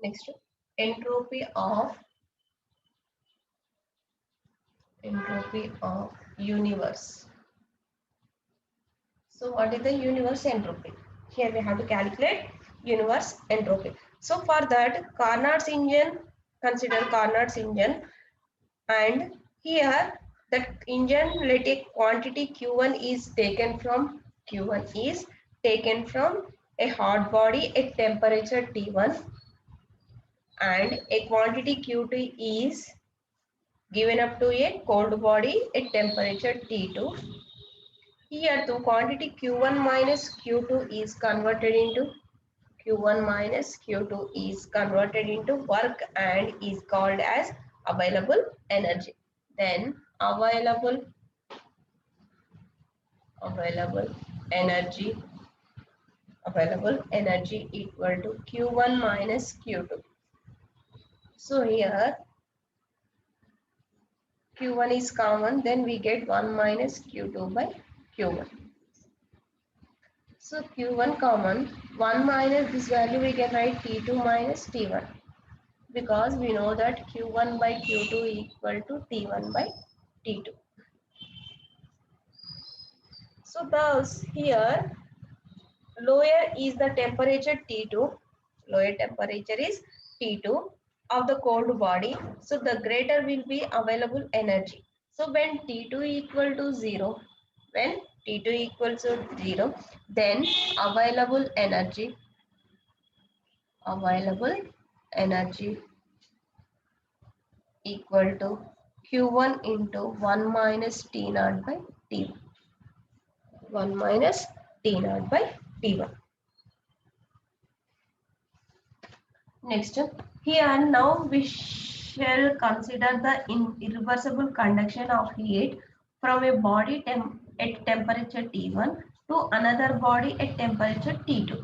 Next, entropy of universe. So what is the universe entropy? Here we have to calculate universe entropy. So for that, Carnot's engine, consider Carnot's engine, and here that engine, let a quantity Q1 is taken from a hot body at temperature T1, and a quantity Q2 is given up to a cold body at temperature T2. Here the quantity Q1 minus Q2 is converted into work and is called as available energy. Then available energy equal to Q1 minus Q2. So here Q1 is common, then we get 1 minus Q2 by Q1. So Q1 common, 1 minus this value we can write T2 minus T1, because we know that Q1 by Q2 equal to T1 by T2. So thus here lower is the temperature T2, lower temperature is T2 of the cold body. So the greater will be available energy. So when T2 equal to 0, then available energy equal to Q1 into 1 minus T naught by T1. 1 minus T naught by T1. Next, here now we shall consider the irreversible conduction of heat from a body at temperature T1 to another body at temperature T2,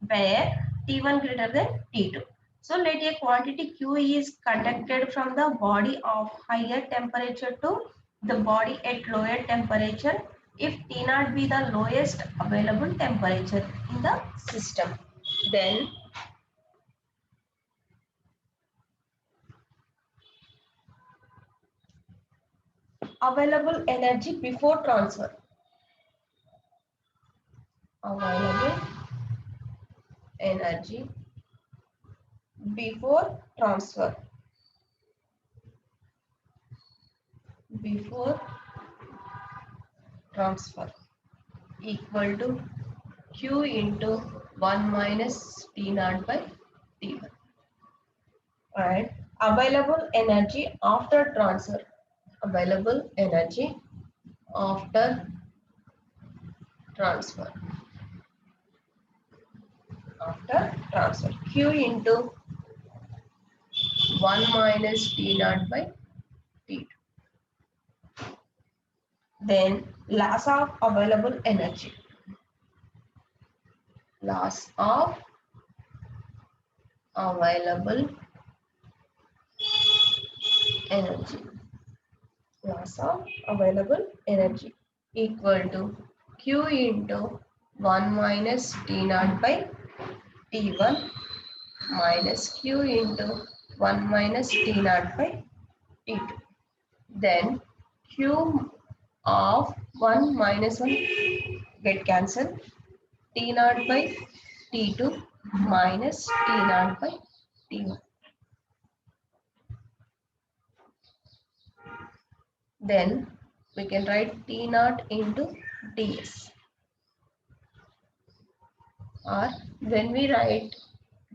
where T1 greater than T2. So let a quantity Q is conducted from the body of higher temperature to the body at lower temperature if T0 be the lowest available temperature in the system. Then available energy before transfer. Available energy before transfer. Equal to Q into 1 minus T naught by T1. And available energy after transfer. Available energy after transfer. Q into 1 minus T naught by T2. Then loss of available energy. Loss of available energy. Loss of available energy equal to Q into 1 minus T naught by T1 minus Q into 1 minus T naught by T2. Then Q of 1 minus 1 get cancelled. T naught by T2 minus T naught by T1. Then we can write T naught into Ts. Or when we write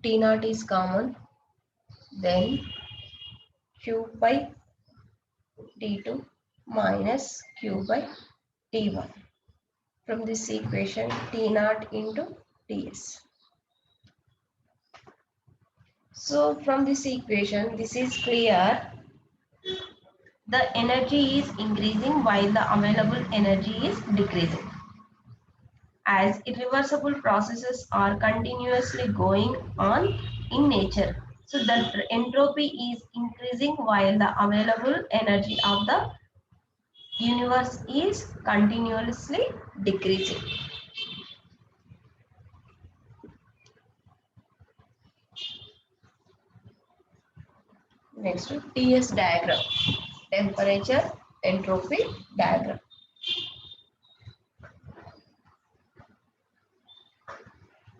T naught is common, then Q by T2 minus Q by T1. From this equation, T naught into Ts. So from this equation, this is clear. The energy is increasing while the available energy is decreasing. As irreversible processes are continuously going on in nature. So the entropy is increasing while the available energy of the universe is continuously decreasing. Next to TS diagram, temperature entropy diagram.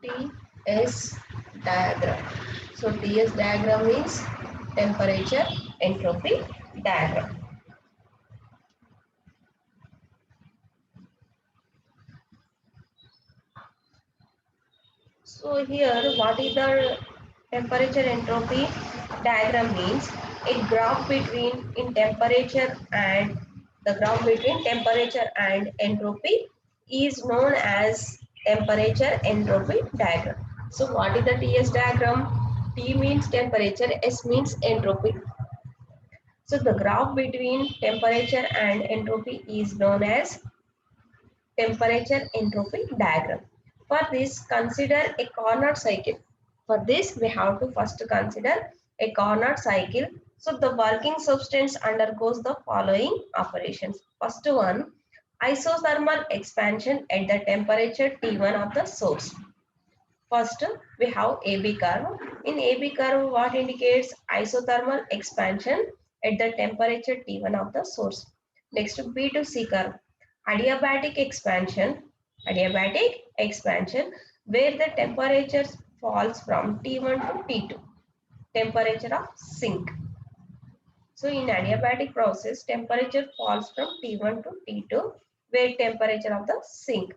TS diagram. So TS diagram means temperature entropy diagram. So here what is the temperature entropy diagram means a graph between in temperature and the graph between temperature and entropy is known as temperature entropy diagram. So what is the TS diagram? T means temperature, S means entropy. So the graph between temperature and entropy is known as temperature entropy diagram. For this, consider a Carnot cycle. For this, we have to first consider a Carnot cycle. So the working substance undergoes the following operations. First one, isothermal expansion at the temperature T1 of the source. First, we have AB curve. In AB curve, what indicates isothermal expansion at the temperature T1 of the source. Next, B to C curve. Adiabatic expansion, where the temperature falls from T1 to T2, temperature of sink. So in adiabatic process, temperature falls from T1 to T2, where temperature of the sink.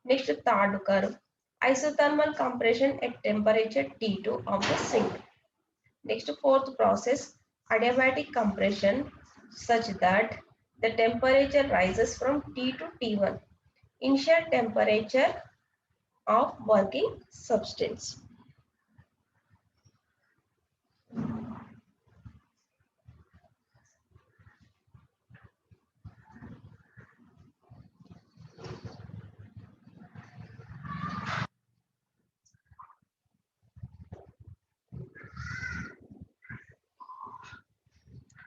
Next, third curve, isothermal compression at temperature T2 of the sink. Next, fourth process, adiabatic compression such that the temperature rises from T to T1. Initial temperature of working substance.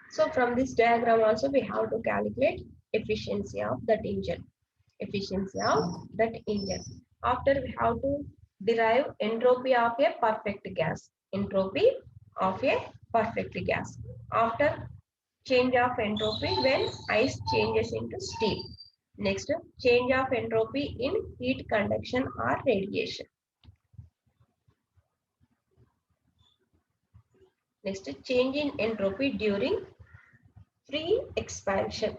So from this diagram also we have to calculate efficiency of that engine. After we have to derive entropy of a perfect gas. After change of entropy when ice changes into steam. Next, change of entropy in heat conduction or radiation. Next, change in entropy during free expansion.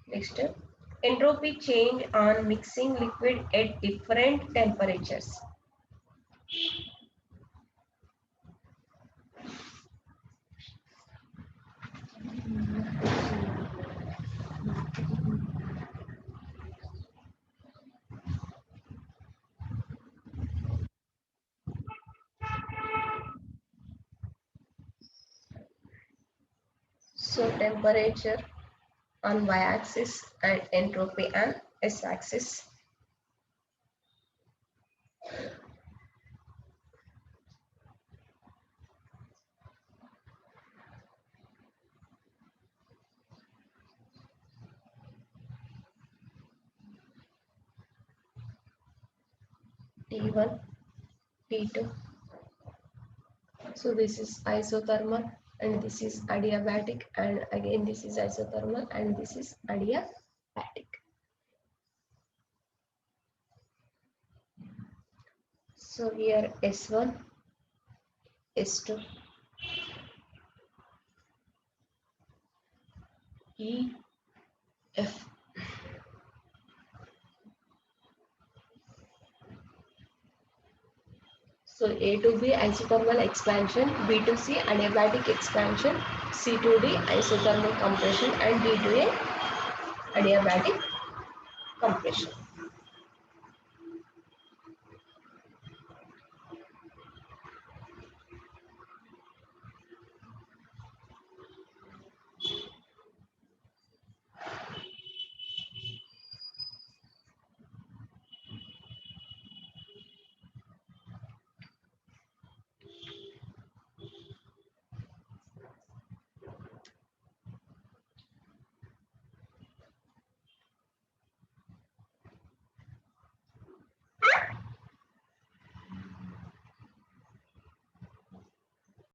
Next, entropy change on mixing liquid at different temperatures. So temperature on y-axis and entropy on s-axis. T1, T2. So this is isothermal and this is adiabatic, and again this is isothermal and this is adiabatic. So here S1, S2, E, F. So A to B isothermal expansion, B to C adiabatic expansion, C to D isothermal compression, and D to A adiabatic compression.